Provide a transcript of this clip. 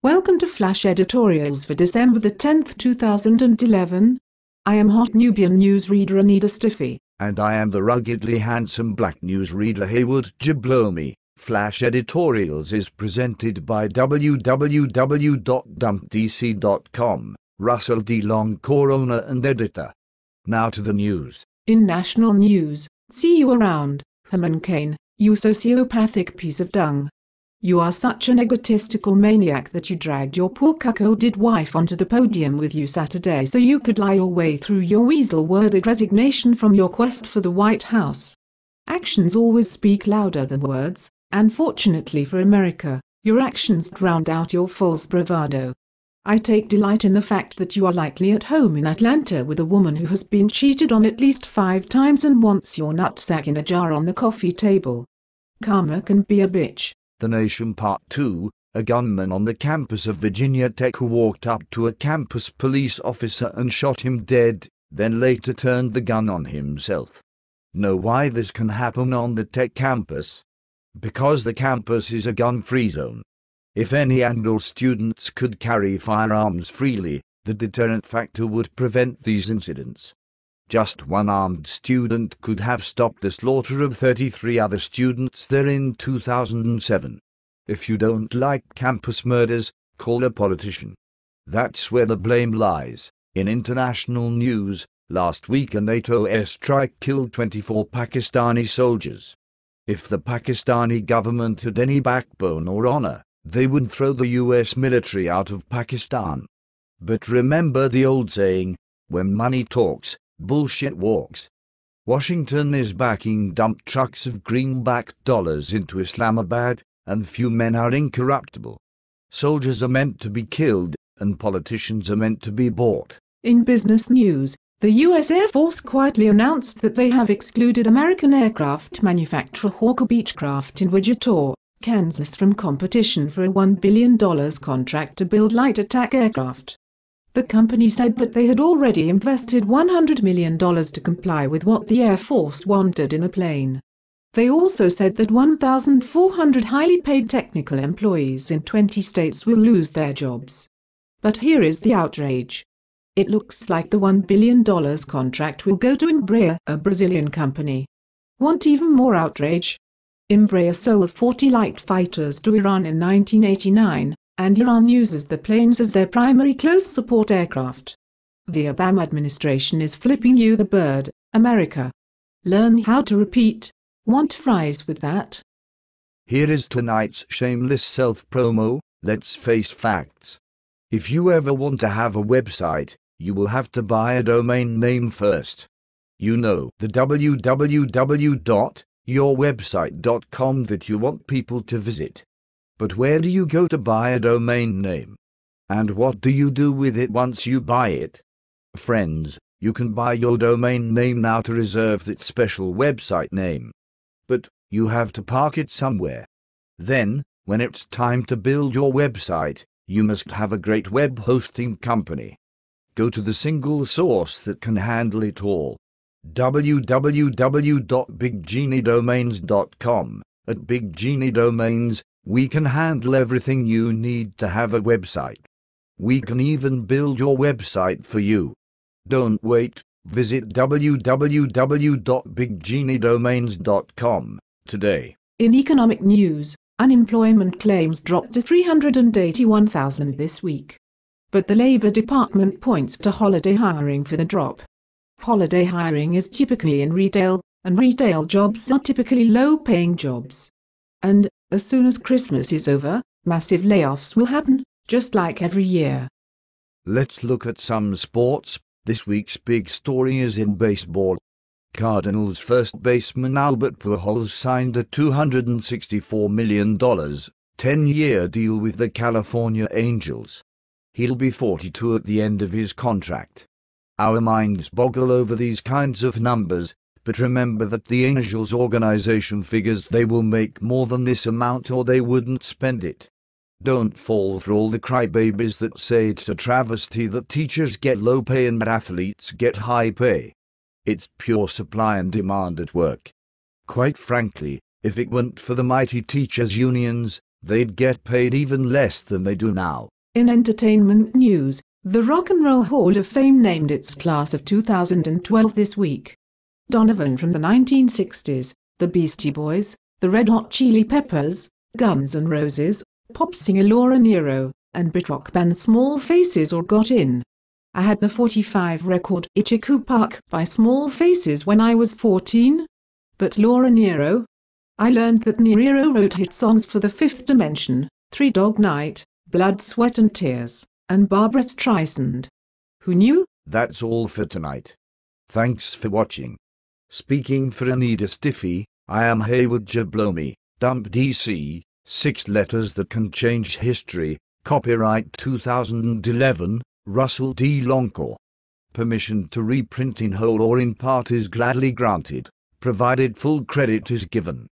Welcome to Flash Editorials for December the 10th, 2011. I am hot Nubian newsreader Anita Stiffy. And I am the ruggedly handsome black newsreader Haywood Jablomi. Flash Editorials is presented by www.dumpdc.com. Russell D. Longcore, owner and editor. Now to the news. In national news, see you around, Herman Cain, you sociopathic piece of dung. You are such an egotistical maniac that you dragged your poor cuckolded wife onto the podium with you Saturday so you could lie your way through your weasel-worded resignation from your quest for the White House. Actions always speak louder than words, and fortunately for America, your actions drowned out your false bravado. I take delight in the fact that you are likely at home in Atlanta with a woman who has been cheated on at least 5 times and wants your nutsack in a jar on the coffee table. Karma can be a bitch. The Nation Part 2, a gunman on the campus of Virginia Tech who walked up to a campus police officer and shot him dead, then later turned the gun on himself. Know why this can happen on the Tech campus? Because the campus is a gun-free zone. If any and/or students could carry firearms freely, the deterrent factor would prevent these incidents. Just one armed student could have stopped the slaughter of 33 other students there in 2007. If you don't like campus murders, call a politician. That's where the blame lies. In international news, last week a NATO airstrike killed 24 Pakistani soldiers. If the Pakistani government had any backbone or honor, they would throw the US military out of Pakistan. But remember the old saying, when money talks, bullshit walks. Washington is backing dump trucks of greenback dollars into Islamabad, and few men are incorruptible. Soldiers are meant to be killed, and politicians are meant to be bought. In business news, the U.S. Air Force quietly announced that they have excluded American aircraft manufacturer Hawker Beechcraft in Wichita, Kansas from competition for a $1 billion contract to build light attack aircraft. The company said that they had already invested $100 million to comply with what the Air Force wanted in a plane. They also said that 1,400 highly paid technical employees in 20 states will lose their jobs. But here is the outrage. It looks like the $1 billion contract will go to Embraer, a Brazilian company. Want even more outrage? Embraer sold 40 light fighters to Iran in 1989. And Iran uses the planes as their primary close support aircraft. The Obama administration is flipping you the bird, America. Learn how to repeat. Want fries with that? Here is tonight's shameless self-promo. Let's face facts. If you ever want to have a website, you will have to buy a domain name first. You know, the www.yourwebsite.com that you want people to visit. But where do you go to buy a domain name? And what do you do with it once you buy it? Friends, you can buy your domain name now to reserve that special website name. But you have to park it somewhere. Then, when it's time to build your website, you must have a great web hosting company. Go to the single source that can handle it all. www.biggenidomains.com. At Big Genie Domains, we can handle everything you need to have a website. We can even build your website for you. Don't wait, visit www.biggenidomains.com today. In economic news, unemployment claims dropped to 381,000 this week. But the Labor Department points to holiday hiring for the drop. Holiday hiring is typically in retail, and retail jobs are typically low-paying jobs. And, as soon as Christmas is over, massive layoffs will happen, just like every year. Let's look at some sports. This week's big story is in baseball. Cardinals first baseman Albert Pujols signed a $264 million, 10-year deal with the California Angels. He'll be 42 at the end of his contract. Our minds boggle over these kinds of numbers, but remember that the Angels organization figures they will make more than this amount or they wouldn't spend it. Don't fall for all the crybabies that say it's a travesty that teachers get low pay and athletes get high pay. It's pure supply and demand at work. Quite frankly, if it weren't for the mighty teachers' unions, they'd get paid even less than they do now. In entertainment news, the Rock and Roll Hall of Fame named its class of 2012 this week. Donovan from the 1960s, the Beastie Boys, the Red Hot Chili Peppers, Guns N' Roses, pop singer Laura Nyro, and Brit rock band Small Faces all got in. I had the 45 record Ichiku Park by Small Faces when I was 14. But Laura Nyro? I learned that Nyro wrote hit songs for The Fifth Dimension, Three Dog Night, Blood, Sweat and Tears, and Barbra Streisand. Who knew? That's all for tonight. Thanks for watching. Speaking for Anita Stiffy, I am Haywood Jablomi, Dump DC, 6 letters that can change history, copyright 2011, Russell D. Longcore. Permission to reprint in whole or in part is gladly granted, provided full credit is given.